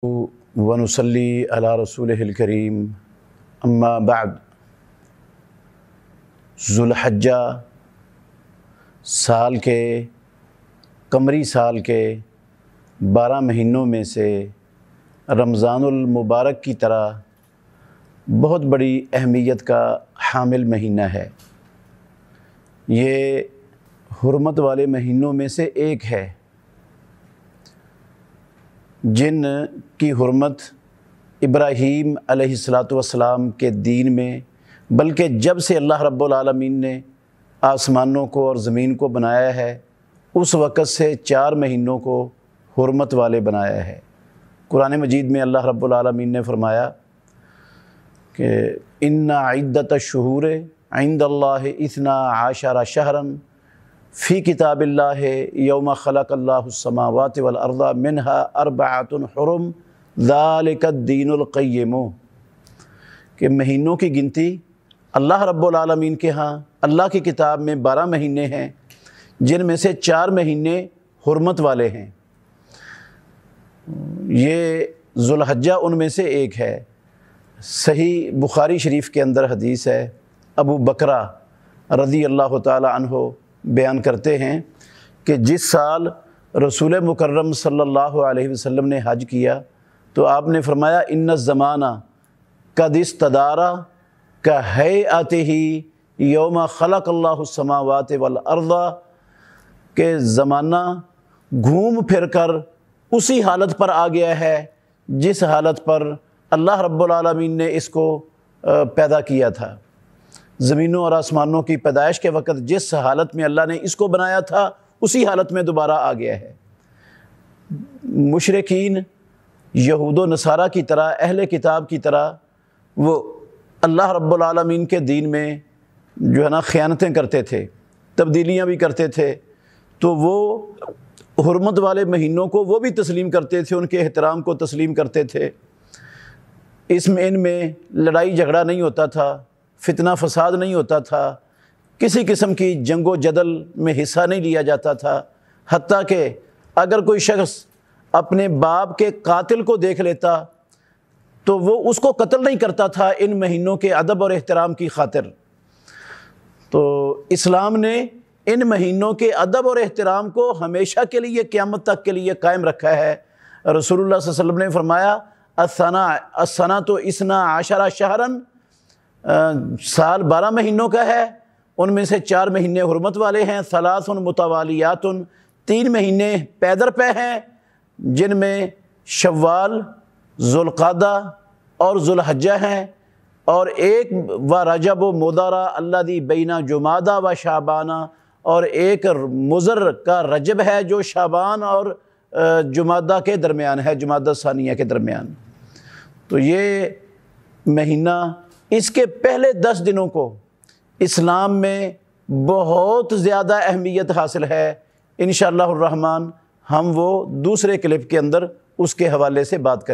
ونصلی علی رسولہ الکریم اما بعد۔ ذوالحجہ سال کے قمری سال کے 12 مہینوں میں سے رمضان المبارک کی طرح بہت بڑی اہمیت کا حامل مہینہ ہے۔ یہ حرمت والے مہینوں میں سے ایک ہے جن کی حرمت ابراہیم علیہ السلام کے دین میں، بلکہ جب سے اللہ رب العالمین نے آسمانوں کو اور زمین کو بنایا ہے اس وقت سے 4 مہینوں کو حرمت والے بنایا ہے۔ قرآن مجید میں اللہ رب العالمین نے فرمایا کہ ان عدۃ الشہور عند اللہ 12 شہرا فی کتاب اللہ یوم خلق اللہ السماوات والارض منها 4 حرم ذالک الدین القیم، کہ مہینوں کی گنتی اللہ رب العالمین کے ہاں اللہ کی کتاب میں 12 مہینے ہیں جن میں سے 4 مہینے حرمت والے ہیں۔ یہ ذوالحجہ ان میں سے ایک ہے۔ صحیح بخاری شریف کے اندر حدیث ہے، ابو بکرہ رضی اللہ تعالی عنہ بیان کرتے ہیں کہ جس سال رسول مکرم صلی اللہ علیہ وسلم نے حج کیا تو آپ نے فرمایا ان الزمانہ قد استدار کہیئتہ یوم خلق اللہ السماوات والارض، کہ زمانہ گھوم پھر کر اسی حالت پر آ گیا ہے جس حالت پر اللہ رب العالمین نے اس کو پیدا کیا تھا۔ زمینوں اور آسمانوں کی پیدائش کے وقت جس حالت میں اللہ نے اس کو بنایا تھا اسی حالت میں دوبارہ آ گیا ہے۔ مشرکین یہود و نصارہ کی طرح، اہل کتاب کی طرح، وہ اللہ رب العالمین کے دین میں جو ہے نا خیانتیں کرتے تھے، تبدیلیاں بھی کرتے تھے، تو وہ حرمت والے مہینوں کو وہ بھی تسلیم کرتے تھے، ان کے احترام کو تسلیم کرتے تھے۔ ان میں لڑائی جھگڑا نہیں ہوتا تھا، فتنہ فساد نہیں ہوتا تھا، کسی قسم کی جنگ و جدل میں حصہ نہیں لیا جاتا تھا، حتیٰ کہ اگر کوئی شخص اپنے باپ کے قاتل کو دیکھ لیتا تو وہ اس کو قتل نہیں کرتا تھا ان مہینوں کے ادب اور احترام کی خاطر۔ تو اسلام نے ان مہینوں کے ادب اور احترام کو ہمیشہ کے لیے، قیامت تک کے لیے قائم رکھا ہے۔ رسول اللہ صلی اللہ علیہ وسلم نے فرمایا السنۃ 12 شہرا، سال 12 مہینوں کا ہے، ان میں سے 4 مہینے حرمت والے ہیں، 3 متوالیات، 3 مہینے پے در پے ہیں جن میں شوال، ذوالقعدہ اور ذوالحجہ ہیں، اور ایک و رجب و مضر الذی بین جمادی و شعبان، اور ایک مضر کا رجب ہے جو شعبان اور جمادی کے درمیان ہے، جمادی ثانیہ کے درمیان۔ تو یہ مہینہ، اس کے پہلے 10 دنوں کو اسلام میں بہت زیادہ اہمیت حاصل ہے۔ انشاءاللہ الرحمن ہم وہ دوسرے کلپ کے اندر اس کے حوالے سے بات کریں۔